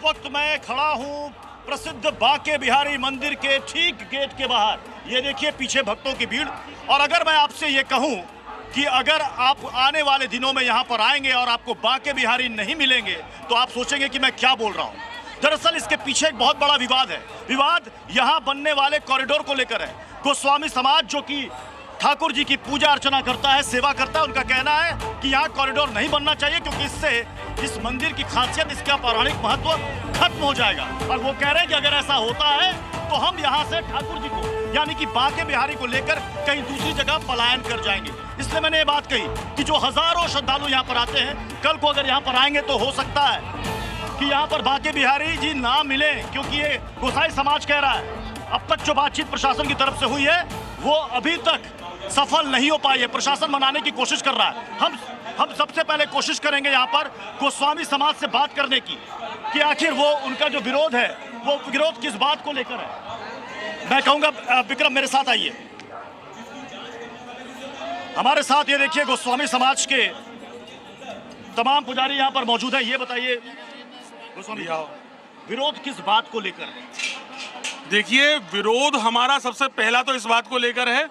वक्त मैं खड़ा हूं प्रसिद्ध बांके बिहारी मंदिर के ठीक गेट के बाहर। ये देखिए पीछे भक्तों की भीड़। और अगर मैं आपसे ये कहूं कि अगर आप आने वाले दिनों में यहाँ पर आएंगे और आपको बांके बिहारी नहीं मिलेंगे तो आप सोचेंगे कि मैं क्या बोल रहा हूँ। दरअसल इसके पीछे एक बहुत बड़ा विवाद है। विवाद यहाँ बनने वाले कॉरिडोर को लेकर है। गोस्वामी समाज जो कि ठाकुर जी की पूजा अर्चना करता है, सेवा करता है, उनका कहना है कि यहाँ कॉरिडोर नहीं बनना चाहिए क्योंकि इससे इस मंदिर की खासियत, इसका पौराणिक महत्व खत्म हो जाएगा। और वो कह रहे हैं कि अगर ऐसा होता है तो हम यहाँ से ठाकुर जी को यानी कि बांके बिहारी को लेकर कहीं दूसरी जगह पलायन कर जाएंगे। इसलिए मैंने ये बात कही कि जो हजारों श्रद्धालु यहाँ पर आते हैं, कल को अगर यहाँ पर आएंगे तो हो सकता है कि यहाँ पर बांके बिहारी जी ना मिले, क्योंकि ये गोसाई समाज कह रहा है अब तक जो बातचीत प्रशासन की तरफ से हुई है वो अभी तक सफल नहीं हो पाई है। प्रशासन मनाने की कोशिश कर रहा है। हम सबसे पहले कोशिश करेंगे यहाँ पर गोस्वामी समाज से बात करने की कि आखिर वो उनका जो विरोध है वो विरोध किस बात को लेकर है। मैं कहूँगा विक्रम मेरे साथ आइए। हमारे साथ ये देखिए गोस्वामी समाज के तमाम पुजारी यहाँ पर मौजूद है। ये बताइए गोस्वामी विरोध किस बात को लेकर है? देखिए, विरोध हमारा सबसे पहला तो इस बात को लेकर है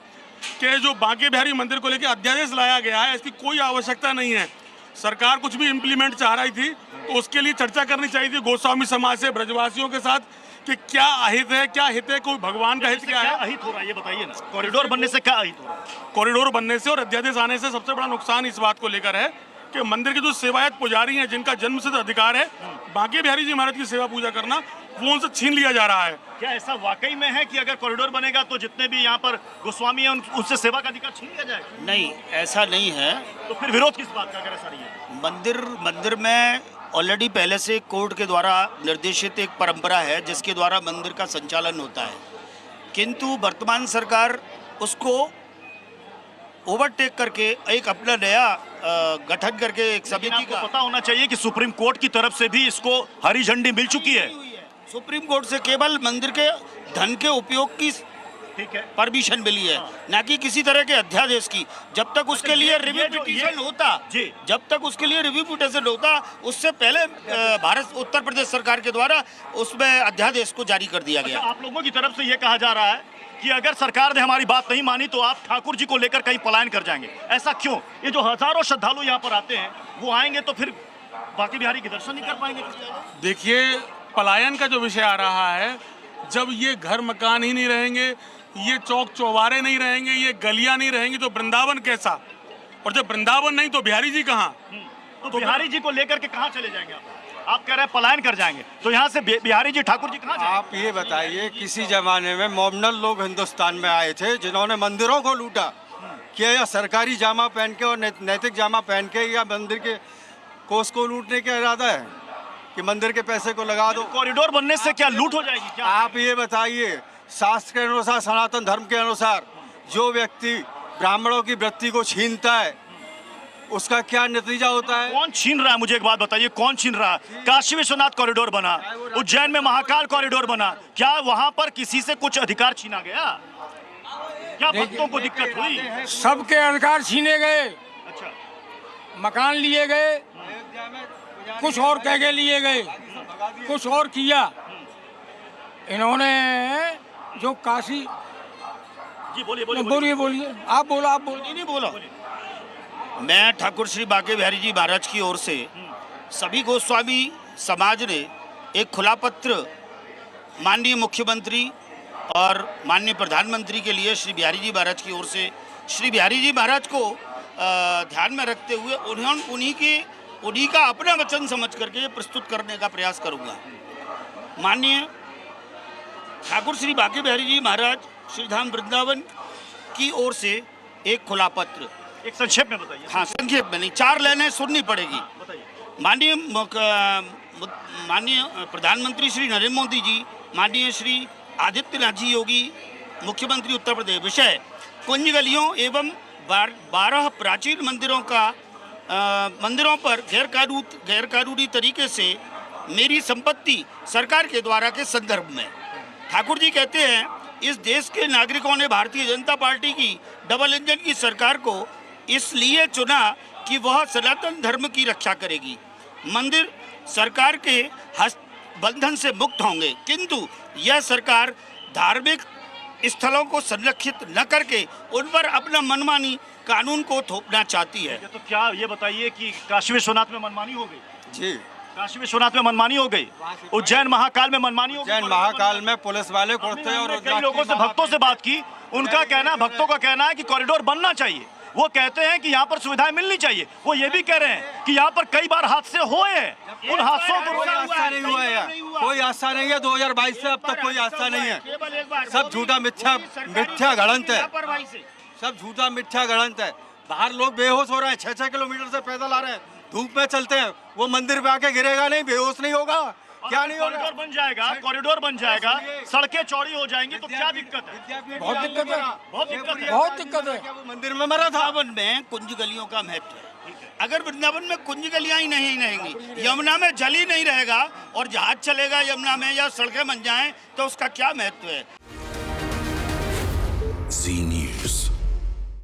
कि जो बांके बिहारी मंदिर को लेकर अध्यादेश लाया गया है, इसकी कोई आवश्यकता नहीं है। सरकार कुछ भी इम्प्लीमेंट चाह रही थी तो उसके लिए चर्चा करनी चाहिए थी गोस्वामी समाज से, ब्रजवासियों के साथ कि क्या अहित है, क्या हित है, कोई भगवान का हित क्या है। अहित हो रहा है ये बताइए ना, कॉरिडोर बनने से क्या अहित हो रहा है? कॉरिडोर बनने से और अध्यादेश आने से सबसे बड़ा नुकसान इस बात को लेकर है कि मंदिर के जो सेवायत पुजारी हैं, जिनका जन्मसिद्ध अधिकार है बांके बिहारी जी महाराज की सेवा पूजा करना, वो उनसे छीन लिया जा रहा है। क्या ऐसा वाकई में है कि अगर कॉरिडोर बनेगा तो जितने भी यहाँ पर गोस्वामी हैं उनसे सेवा का अधिकार छीन लिया जाएगा? नहीं, ऐसा नहीं है। तो फिर विरोध किस बात का अगर ऐसा नहीं है? मंदिर में ऑलरेडी पहले से कोर्ट के द्वारा निर्देशित एक परंपरा है जिसके द्वारा मंदिर का संचालन होता है, किंतु वर्तमान सरकार उसको ओवरटेक करके एक अपना नया गठन करके एक समिति का, पता होना चाहिए कि सुप्रीम कोर्ट की तरफ से भी इसको हरी झंडी मिल चुकी है। सुप्रीम कोर्ट से केवल मंदिर के धन के उपयोग की ठीक है परमिशन मिली है, ना कि किसी तरह के अध्यादेश की। जब तक उसके लिए रिव्यू पिटीशन होता जब तक उसके लिए रिव्यू पिटीशन होता उससे पहले भारत उत्तर प्रदेश सरकार के द्वारा उसमें अध्यादेश को जारी कर दिया गया। आप लोगों की तरफ से ये कहा जा रहा है कि अगर सरकार ने हमारी बात नहीं मानी तो आप ठाकुर जी को लेकर कहीं पलायन कर जाएंगे, ऐसा क्यों? ये जो हजारों श्रद्धालु यहाँ पर आते हैं वो आएंगे तो फिर बांके बिहारी के दर्शन नहीं कर पाएंगे। देखिए, पलायन का जो विषय आ रहा है, जब ये घर मकान ही नहीं रहेंगे, ये चौक चौबारे नहीं रहेंगे, ये गलियां नहीं रहेंगी तो वृंदावन कैसा? और जब वृंदावन नहीं तो बिहारी जी कहाँ? तो बिहारी जी को लेकर के कहाँ चले जाएंगे आप कह रहे हैं पलायन कर जाएंगे, तो यहाँ से बिहारी जी ठाकुर जी कहाँ जाएंगे? आप ये बताइए, किसी जमाने में मॉमनल लोग हिंदुस्तान में आए थे जिन्होंने मंदिरों को लूटा, क्या या सरकारी जामा पहन के और नैतिक जामा पहन के या मंदिर के कोष को लूटने का इरादा है कि मंदिर के पैसे को लगा दो? कॉरिडोर बनने से क्या लूट हो जाएगी क्या? आप ये बताइए, शास्त्र के अनुसार, सनातन धर्म के अनुसार जो व्यक्ति ब्राह्मणों की वृत्ति को छीनता है उसका क्या नतीजा होता है? कौन छीन रहा है? मुझे एक बात बताइए, कौन छीन रहा है? काशी विश्वनाथ कॉरिडोर बना, उज्जैन में महाकाल कॉरिडोर बना, क्या वहां पर किसी से कुछ अधिकार छीना गया? क्या भक्तों को दिक्कत हुई? सबके अधिकार छीने गए। अच्छा, मकान लिए गए, कुछ और कह के लिए गए, कुछ और किया। इन्होंने जो काशी जी बोलिए बोलिए आप बोलो। नहीं बोलो। मैं ठाकुर श्री बांके बिहारी जी महाराज की ओर से सभी गोस्वामी समाज ने एक खुला पत्र माननीय मुख्यमंत्री और माननीय प्रधानमंत्री के लिए श्री बिहारी जी महाराज की ओर से श्री बिहारी जी महाराज को ध्यान में रखते हुए उन्हीं का अपना वचन समझ करके प्रस्तुत करने का प्रयास करूंगा। माननीय ठाकुर श्री बांके बिहारी जी महाराज श्रीधाम वृंदावन की ओर से एक खुला पत्र, एक संक्षेप में बताइए। हाँ, संक्षेप में नहीं, 4 लाइनें सुननी पड़ेगी। माननीय प्रधानमंत्री श्री नरेंद्र मोदी जी, माननीय श्री आदित्यनाथ जी योगी, मुख्यमंत्री उत्तर प्रदेश, विषय कुंज गलियों एवं 12 प्राचीन मंदिरों पर गैरकानूनी तरीके से मेरी संपत्ति सरकार के द्वारा के संदर्भ में। ठाकुर जी कहते हैं, इस देश के नागरिकों ने भारतीय जनता पार्टी की डबल इंजन की सरकार को इसलिए चुना कि वह सनातन धर्म की रक्षा करेगी। मंदिर सरकार के बंधन से मुक्त होंगे। किंतु यह सरकार धार्मिक स्थलों को संरक्षित न करके उन पर अपना मनमानी कानून को थोपना चाहती है। तो क्या ये बताइए कि काशी विश्वनाथ में मनमानी हो गई? जी, काशी विश्वनाथ में मनमानी हो गई, उज्जैन महाकाल में मनमानी हो गई। उज्जैन महाकाल में पुलिस वाले कुर्ते और हमने कई लोगों से, भक्तों से बात की, उनका कहना, भक्तों का कहना है कि कॉरिडोर बनना चाहिए। वो कहते हैं कि यहाँ पर सुविधाएं मिलनी चाहिए। वो ये भी कह रहे हैं कि यहाँ पर कई बार हादसे हुए हैं, उन हादसों को कोई हादसा नहीं हुआ है, कोई हादसा नहीं है। 2022 से अब तक कोई हादसा नहीं है। सब झूठा मिथ्या गणंत है, सब झूठा मिथ्या गणंत है। बाहर लोग बेहोश हो रहे हैं, 6-6 किलोमीटर से पैदल आ रहे हैं, धूप में चलते हैं। वो मंदिर पे आके गिरेगा नहीं, बेहोश नहीं होगा, क्या नहीं होगा? कॉरिडोर बन जाएगा, कॉरिडोर बन जाएगा, सड़कें चौड़ी हो जाएंगी, तो क्या दिक्कत है? बहुत दिक्कत है, बहुत दिक्कत है। बहुत दिक्कत है। क्या वो मंदिर में मरा था? वृंदावन में कुंज गलियों का महत्व है। अगर वृंदावन में कुंज गलियां ही नहीं रहेंगी, यमुना में जल ही नहीं रहेगा और जहाज चलेगा यमुना में या सड़कें बन जाएं, तो उसका क्या महत्व है? Zee News.